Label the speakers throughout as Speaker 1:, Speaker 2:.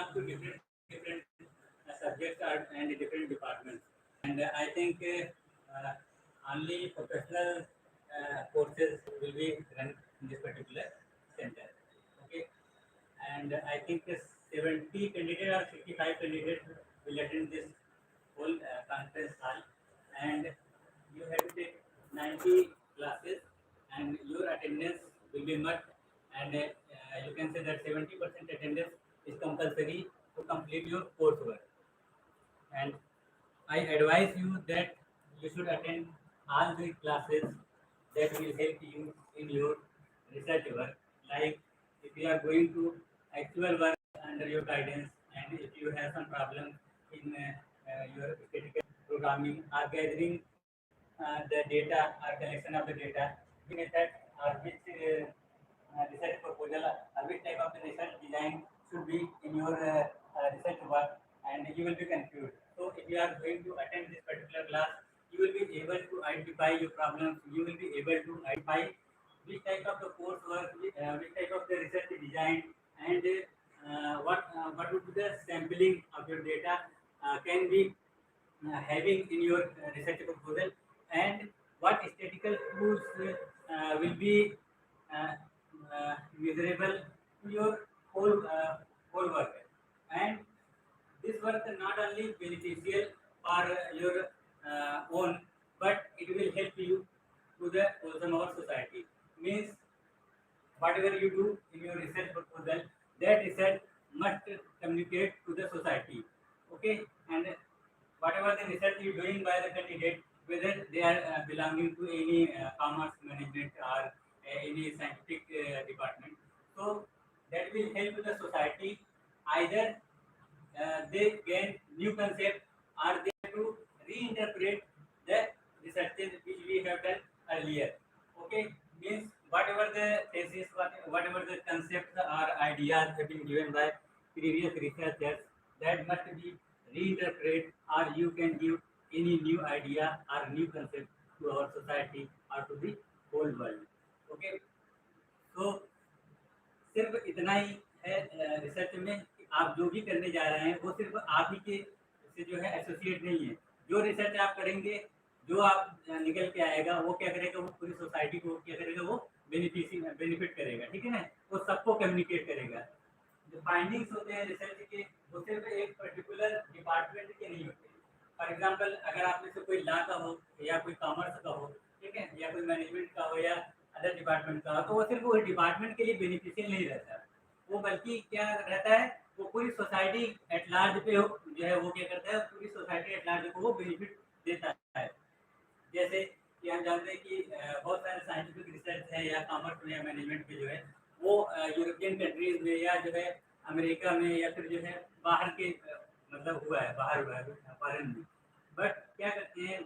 Speaker 1: belong to different subjects and different departments. And I think only professional courses will be run in this particular center. Okay, and I think 70 candidates or 65 candidates will attend this whole conference hall, and you have to take 90 classes, and your attendance will be met, and you can say that 70% attendance is compulsory to complete your coursework. And I advise you that you should attend all the classes that will help you in your research work. Like if you are going to actual work under your guidance, and if you have some problem in your statistical programming or gathering the data or collection of the data, which method or which research proposal or which type of the research design should be in your research work, and you will be confused. So if you are going to attend this particular class, you will be able to identify your problems, you will be able to identify which type of the coursework, which type of the research design, and what would be the sampling of your data can be having in your research proposal, and what statistical tools will be uh, measurable to your whole work. And this work is not only beneficial for your own, but it will help you to the also our society. Means whatever you do in your research proposal, that research must communicate to the society. Okay, and whatever the research you doing by the candidate, whether they are belonging to any commerce management or any scientific department, so that will help the society. Either they gain new concept, or they have to reinterpret the researches which we have done earlier. Okay, means whatever the thesis, whatever the concepts or ideas have been given by previous researchers, that must be reinterpreted, or you can give any new idea or new concept to our society or to the whole world. Okay, so सिर्फ इतना ही है research में कि आप जो भी करने जा रहे हैं वो सिर्फ आप ही के से जो है एसोसिएट नहीं है। जो रिसर्च आप करेंगे, जो आप निकल के आएगा, वो क्या करेगा, वो पूरी सोसाइटी को क्या करेगा, वो बेनिफिट करेगा। ठीक है ना, वो सबको कम्युनिकेट करेगा। जो फाइंडिंग्स होते हैं रिसर्च के, वो सिर्फ एक पर्टिकुलर डिपार्टमेंट के नहीं होते। फॉर एग्जाम्पल, अगर आप में से कोई लॉ का हो, या कोई कॉमर्स का हो, ठीक है, या कोई मैनेजमेंट का हो, या अदर डिपार्टमेंट का हो, तो वो सिर्फ वो डिपार्टमेंट के लिए बेनिफिशियल नहीं रहता, वो बल्कि क्या रहता है, वो पूरी सोसाइटी एट लार्ज पे जो है वो क्या करता है, पूरी सोसाइटी एट लार्ज को वो बेनिफिट देता है। जैसे कि हम जानते हैं कि बहुत सारे साइंटिफिक रिसर्च है या कॉमर्स में या मैनेजमेंट में जो है वो यूरोपियन कंट्रीज में या जो है अमेरिका में या फिर जो है बाहर के मतलब हुआ है, बाहर हुआ है फॉरेन में। बट क्या करते हैं,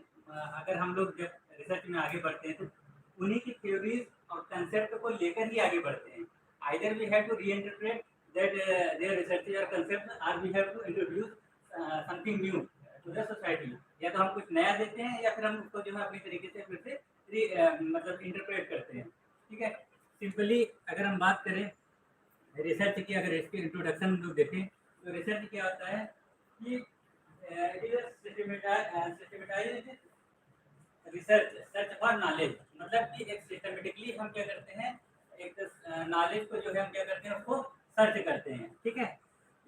Speaker 1: अगर हम लोग जब रिसर्च में आगे बढ़ते हैं तो उन्हीं की थ्योरीज और कंसेप्ट को लेकर ही आगे बढ़ते हैं। Either we have to reinterpret that their research और कंसेप्ट, और we have to introduce something new to the society. या तो हम कुछ नया देते हैं, या फिर हम उसको जो है अपनी तरीके से फिर से मतलब इंटरप्रेट करते हैं। ठीक है, सिंपली अगर हम बात करें रिसर्च की, अगर इसके इंट्रोडक्शन हम लोग देखें तो रिसर्च क्या होता है कि it is systematised research search for knowledge. मतलब कि एक सिस्टमेटिकली हम क्या करते हैं, एक नॉलेज को जो है हम क्या करते हैं, उसको सर्च करते हैं। ठीक है,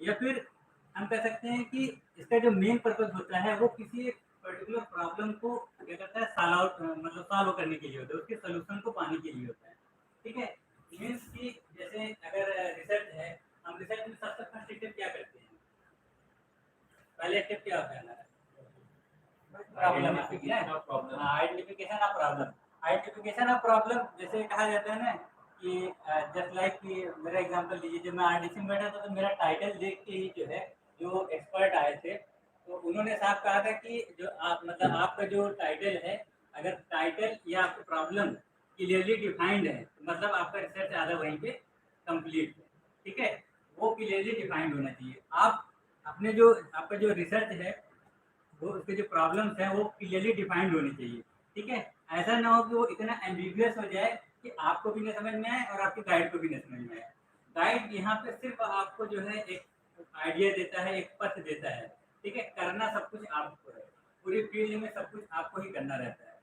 Speaker 1: या फिर हम कह सकते हैं कि इसका जो मेन पर्पज होता है वो किसी एक पर्टिकुलर प्रॉब्लम को क्या करता है, सॉल्व आउट मतलब सॉल्व करने के लिए होता है, उसके सोल्यूशन को पाने के लिए होता है। ठीक है, मीन्स कि जैसे अगर रिसर्च है, हम रिसर्च में सबसे फर्स्ट स्टेप क्या करते हैं, पहले स्टेप क्या होता है हमारा, identification of problem. Identification of problem जैसे कहा जाता है ना कि जस्ट लाइक कि मेरा एग्जांपल लीजिए, जब मैं आरडीसी में बैठा था तो मेरा टाइटल देख के ही जो है जो एक्सपर्ट आए थे, तो उन्होंने साफ कहा था कि जो आप मतलब आपका जो टाइटल है, अगर टाइटल या आपका प्रॉब्लम क्लियरली डिफाइंड है तो मतलब आपका रिसर्च आधा वहीं पे कंप्लीट है। ठीक है, वो क्लियरली डिफाइंड होना चाहिए। आप अपने जो आपका जो रिसर्च है वो उसके जो प्रॉब्लम्स हैं वो क्लियरली डिफाइंड होनी चाहिए। ठीक है, ऐसा ना हो कि वो इतना एम्बिगुअस हो जाए कि आपको भी नहीं समझ में आए और आपके गाइड को भी नहीं समझ में आए। गाइड यहाँ पे सिर्फ आपको जो है एक आइडिया देता है, एक पथ देता है, ठीक है। करना सब कुछ आपको है, पूरी फील्ड में सब कुछ आपको ही करना रहता है,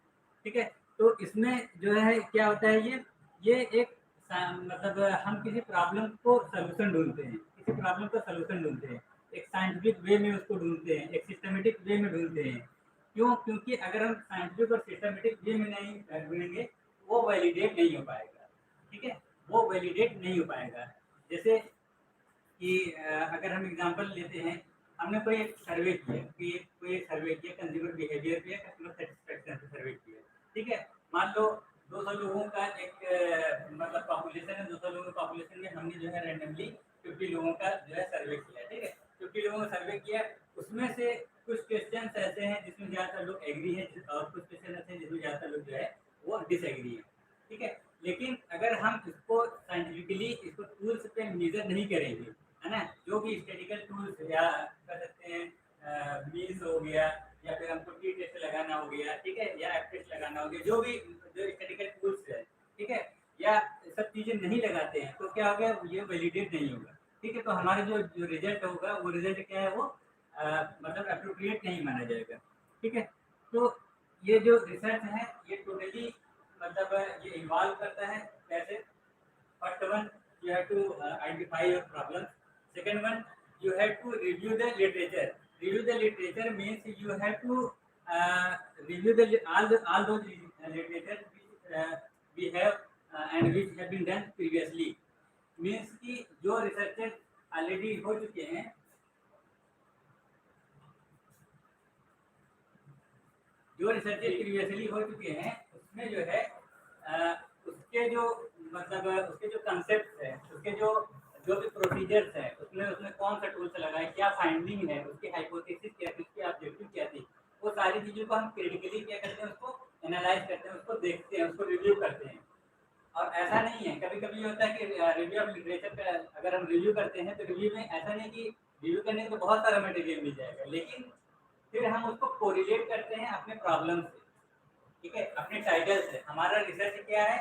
Speaker 1: ठीक है। तो इसमें जो है क्या होता है, ये एक मतलब हम किसी प्रॉब्लम को सलूशन ढूंढते हैं, किसी प्रॉब्लम का सलूशन ढूंढते हैं, एक साइंटिफिक वे में उसको ढूंढते हैं, एक सिस्टमेटिक वे में ढूंढते हैं। क्यों? क्योंकि अगर हम साइंटिफिक और सिस्टमेटिक वे में नहीं ढूंढेंगे, वो वैलिडेट नहीं हो पाएगा, ठीक है, वो वैलिडेट नहीं हो पाएगा। जैसे कि अगर हम एग्जांपल लेते हैं, हमने कोई एक सर्वे किया कि कोई एक सर्वे किया कंज्यूमर बिहेवियर पे, कस्टमर सेटिस्फेक्शन पे सर्वे किया, ठीक है। मान लो 200 लोगों का एक मतलब पॉपुलेशन है, 200 लोगों की पॉपुलेशन में हमने जो है रैंडमली 50 लोगों का जो है सर्वे किया, ठीक है। 50 लोगों का सर्वे किया, उसमें से कुछ क्वेश्चन ऐसे हैं जिसमें ज़्यादातर लोग एग्री हैं, और कुछ क्वेश्चन ऐसे हैं जिसमें ज़्यादातर लोग जो है वो डिसएग्री है, ठीक है। लेकिन अगर हम इसको साइंटिफिकली इसको टूल्स पे मेजर नहीं करेंगे, है ना, जो भी स्टेटिकल टूल्स या कर सकते हैं मील्स हो गया, या फिर हमको टी टेस्ट लगाना हो गया, ठीक है, या एफ टेस्ट लगाना हो गया, जो भी जो स्टेटिकल टूल्स है, ठीक है, या सब चीज़ें नहीं लगाते हैं, तो क्या होगा, ये वैलिडेट नहीं होगा, ठीक है। तो हमारा जो जो रिजल्ट होगा वो रिजल्ट क्या है, वो मतलब अप्रोप्रिएट नहीं माना जाएगा, ठीक है। तो ये जो रिसर्च है ये टोटली मतलब ये इन्वॉल्व करता है कैसे। First one, you have to identify your problem. Second one, you have to review the literature. Review the literature means you have to review all those literature which we have and which have been done previously. Means कि जो researches already हो चुके हैं, जो researches previously हो चुके हैं उसमें जो है उसके जो मतलब उसके जो कंसेप्ट है, उसके जो जो भी प्रोसीजर्स है, उसमें उसमें कौन सा टूल्स लगाए, क्या फाइंडिंग है, उसकी हाइपोथेसिस क्या थी, उसकी ऑब्जेक्टिव क्या थी, वो सारी चीज़ों को हम क्रिटिकली क्या करते हैं, उसको एनालाइज करते हैं, उसको देखते हैं, उसको रिव्यू करते हैं। और ऐसा नहीं है, कभी कभी होता है कि रिव्यू ऑफ लिटरेचर का अगर हम रिव्यू करते हैं तो रिव्यू में ऐसा नहीं कि रिव्यू करने को बहुत सारा मटेरियल मिल जाएगा, लेकिन फिर हम उसको कोरिलेट करते हैं अपने प्रॉब्लम से, ठीक है, अपने टाइटल से। हमारा रिसर्च क्या है,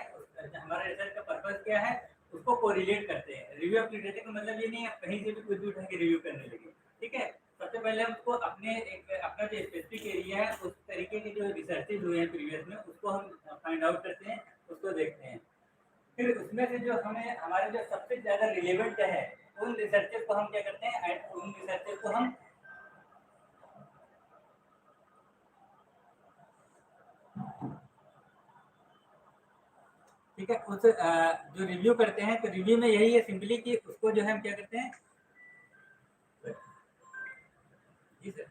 Speaker 1: हमारा रिसर्च का पर्पस क्या है, उसको कोरिलेट करते हैं। रिव्यू ऑफ लिटरेचर का मतलब ये नहीं है कहीं से भी कुछ भी उठा के रिव्यू करने लगे, ठीक है। सबसे पहले हम उसको अपने एक अपना जो स्पेसिफिक एरिया है उस तरीके के जो रिसर्चेज हुए हैं प्रीवियस में, उसको हम फाइंड आउट करते हैं, उसको देखते हैं। फिर उसमें से जो हमें हमारे जो सबसे ज़्यादा रिलेवेंट है उन रिसर्चेज को हम क्या करते हैं, उन रिसर्चेज को हम ठीक है, उस जो रिव्यू करते हैं, तो रिव्यू में यही है सिंपली कि उसको जो है हम क्या करते हैं। जी सर।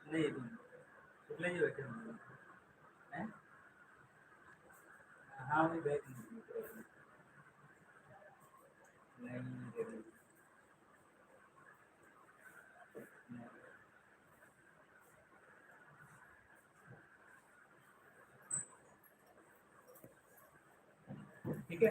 Speaker 1: नहीं शुक्ला जी बैठे हैं। हाँ मैं बैठ नहीं। ठीक है,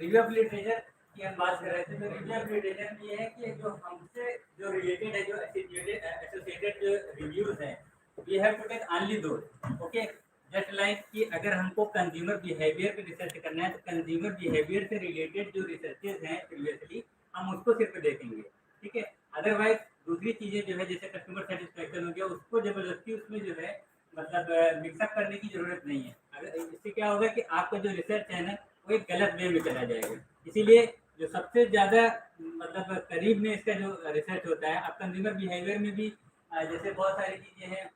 Speaker 1: रिव्यू ऑफ लिटरेचर की हम बात कर रहे थे, तो रिव्यू ऑफ लिटरेचर में ये है कि जो हमसे जो रिलेटेड है, जो एसोसिएटेड जो रिव्यूज हैं, we have to take only those, okay. Just like कि अगर हमको कंज्यूमर बिहेवियर पे रिसर्च करना है, तो कंज्यूमर बिहेवियर से रिलेटेड जो रिसर्चेज हैं प्रीवियसली, हम उसको सिर्फ देखेंगे, ठीक है। अदरवाइज दूसरी चीज़ें जो है जैसे कस्टमर सेटिस्फेक्शन हो गया, उसको ज़बरदस्ती उसमें जो है मतलब मिक्सअप करने की ज़रूरत नहीं है। अगर इससे क्या होगा कि आपका जो रिसर्च है ना, वो एक गलत वे में चला जाएगा। इसीलिए जो सबसे ज़्यादा मतलब करीब में इसका जो रिसर्च होता है, अब कंज्यूमर बिहेवियर में भी जैसे बहुत सारी चीज़ें हैं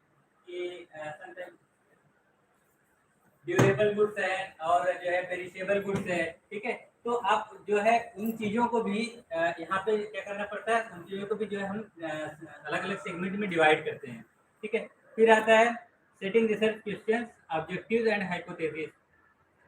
Speaker 1: कि ड्यूरेबल गुड्स है और जो है पेरिशेबल गुड्स है, ठीक है। तो आप जो है उन चीज़ों को भी यहाँ पे क्या करना पड़ता है, उन चीज़ों को भी जो है हम अलग अलग सेगमेंट में डिवाइड करते हैं, ठीक है। फिर आता है setting research questions, objectives and hypothesis.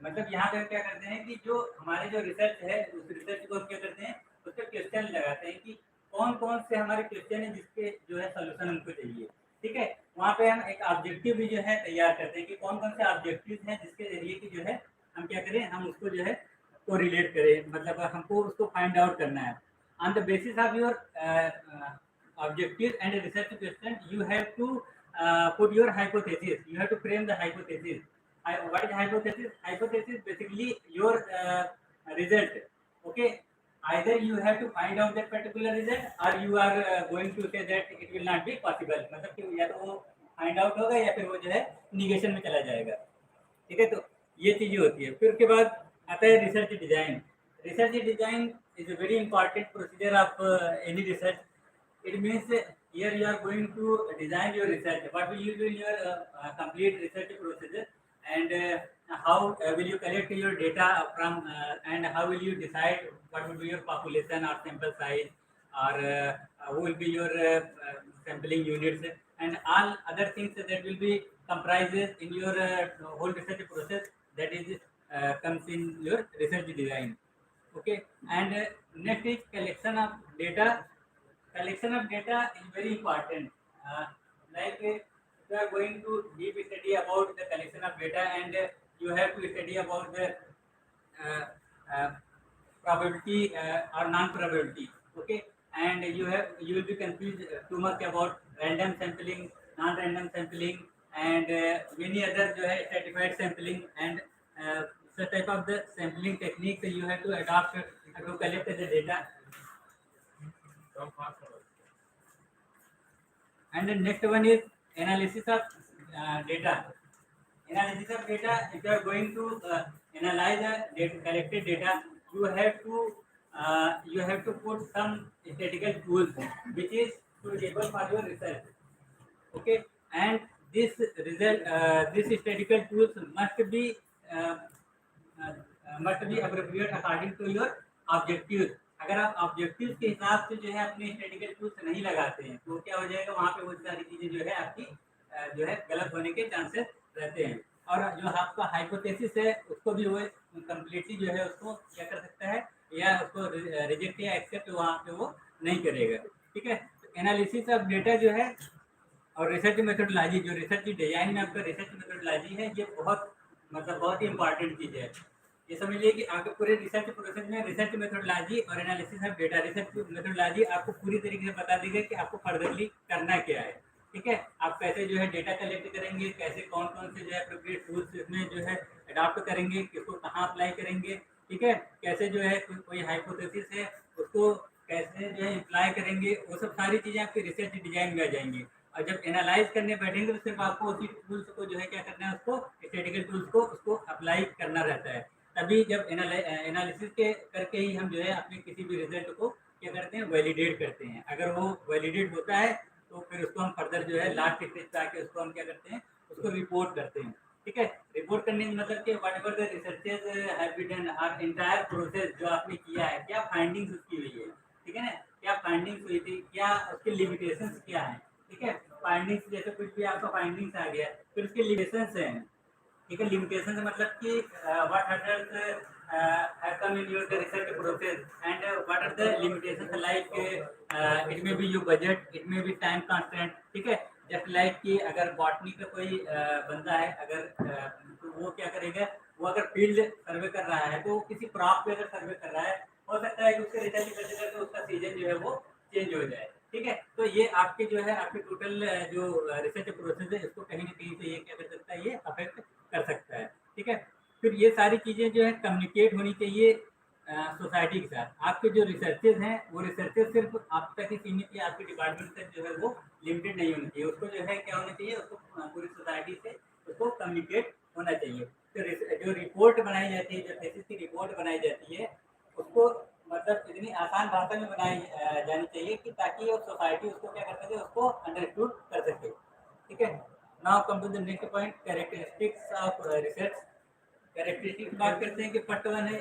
Speaker 1: मतलब यहाँ पे क्या करते हैं कि जो हमारे जो रिसर्च है उस रिसर्च को हम क्या करते हैं, उस पर क्वेश्चन लगाते हैं कि कौन कौन से हमारे क्वेश्चन है जिसके जो है सोल्यूशन हमको चाहिए, ठीक है। वहाँ पे हम एक ऑब्जेक्टिव भी जो है तैयार करते हैं कि कौन कौन से ऑब्जेक्टिव हैं जिसके जरिए कि जो है हम क्या करें, हम उसको जो है को रिलेट करें, मतलब हमको उसको फाइंड आउट करना है। On the basis of your objectives and research question, you have to put your hypothesis. You have to frame the hypothesis. What is hypothesis? Hypothesis basically your result. Okay. Either you have to find out that particular result, or you are going to say that it will not be possible. मतलब कि या तो वो find out होगा या फिर वो जो है निगेशन में चला जाएगा. ठीक है, तो ये चीजें होती है. फिर उसके बाद आता है research design. Research design is a very important procedure of any research. It means here you are going to design your research. What will you do in your complete research process, and how will you collect your data from, and how will you decide what will be your population or sample size, or who will be your sampling units, and all other things that will be comprises in your whole research process. That is comes in your research design. Okay, and next is collection of data. Collection of data is very important. Like you are going to deep study about the collection of data, and you have to study about the uh, uh, probability or non-probability. Okay, and you will be confused too much about random sampling, non-random sampling, and many other जो है stratified sampling, and such type of the sampling techniques you have to adopt to collect the data. And the next one is analysis of data. Analysis of data. If you are going to analyze the data, collected data, you have to put some statistical tools which is suitable for your research. Okay, and this statistical tools uh, must be appropriate according to your objectives. अगर आप objective के हिसाब से जो है अपने statistical tools नहीं लगाते हैं तो क्या हो जाएगा, वहाँ पे वो सारी चीजें जो है आपकी जो है गलत होने के चांसेस रहते हैं. और जो आपका हाइपोथेसिस है उसको भी वो कम्प्लीटली जो है उसको क्या कर सकता है, या उसको रिजेक्ट या एक्सेप्ट वहाँ पे वो नहीं करेगा. ठीक है, तो एनालिसिस ऑफ डेटा जो है और रिसर्च मेथोडोलॉजी, जो रिसर्च डिजाइन में आपका रिसर्च मेथोडोलॉजी है, ये बहुत ही इंपॉर्टेंट चीज़ है. ये समझ लीजिए कि आपके पूरे रिसर्च प्रोसेस में रिसर्च मेथोडोलॉजी और analysis of data, research methodology आपको पूरी तरीके से बता देगा कि आपको फर्दरली करना क्या है. ठीक है, आप कैसे जो है डेटा कलेक्ट करेंगे, कैसे कौन कौन से जो है अप्रोप्रिएट टूल्स इसमें जो है अडॉप्ट करेंगे, किसको कहाँ अप्लाई करेंगे. ठीक है, कैसे जो है कोई हाइपोथेसिस है उसको कैसे जो है अप्लाई करेंगे, वो सब सारी चीज़ें आपके रिसर्च डिजाइन में आ जाएंगी. और जब एनालाइज करने बैठेंगे तो सिर्फ आपको उसी टूल्स को जो है क्या करना है, उसको स्टैटिकल टूल्स को उसको अप्लाई करना रहता है. तभी जब एनालिसिस के करके ही हम जो है अपने किसी भी रिजल्ट को क्या करते हैं, वैलिडेट करते हैं. अगर वो वैलिडेट होता है तो फिर उसको हम फर्दर जो है लास्ट स्टेज पे आके उसको हम क्या करते हैं, उसको रिपोर्ट करते हैं. ठीक है, रिपोर्ट करने का मतलब कि whatever the researches have been done, और एंटायर प्रोसेस जो आपने किया है, क्या फाइंडिंग्स उसकी हुई है. ठीक है ना, क्या फाइंडिंग्स हुई थी, क्या उसके लिमिटेशंस क्या है. ठीक है, फाइंडिंग्स जैसे कुछ भी आपका फाइंडिंग्स आ गया, फिर उसके लिमिटेशंस हैं. ठीक है, लिमिटेशन मतलब कि what hurdles have come in your research process, and what are the limitations, like it may be your budget, it may be time constraint. ठीक है, जस्ट लाइक कि अगर बॉटनी का कोई बंदा है, अगर तो वो क्या करेगा, वो अगर फील्ड सर्वे कर रहा है तो वो किसी क्रॉप पे अगर सर्वे कर रहा है, हो सकता है कि उसके रिसर्च करते करते उसका सीजन जो है वो चेंज हो जाए. ठीक है, तो ये आपके जो है आपके टोटल जो रिसर्च प्रोसेस है इसको कहीं ना कहीं से ये क्या कर सकता है, ये अफेक्ट कर सकता है. ठीक है, फिर ये सारी चीज़ें जो है कम्युनिकेट होनी चाहिए सोसाइटी के साथ. आपके जो रिसर्चेज हैं वो रिसर्चेज सिर्फ आप तक ही सीमित या आपके डिपार्टमेंट तक जो है वो लिमिटेड नहीं होनी चाहिए. उसको जो है क्या होना चाहिए, उसको पूरी सोसाइटी से उसको कम्युनिकेट होना चाहिए. तो जो रिपोर्ट बनाई जाती है, जो थीसिस की रिपोर्ट बनाई जाती है, उसको मतलब इतनी आसान भाषा में बनाई जानी चाहिए कि ताकि वो सोसाइटी उसको क्या कर सके, उसको अंडरस्टूड कर सके. ठीक है, now come to the next point, characteristics of research. Characteristics बात करते हैं कि पार्ट 1 है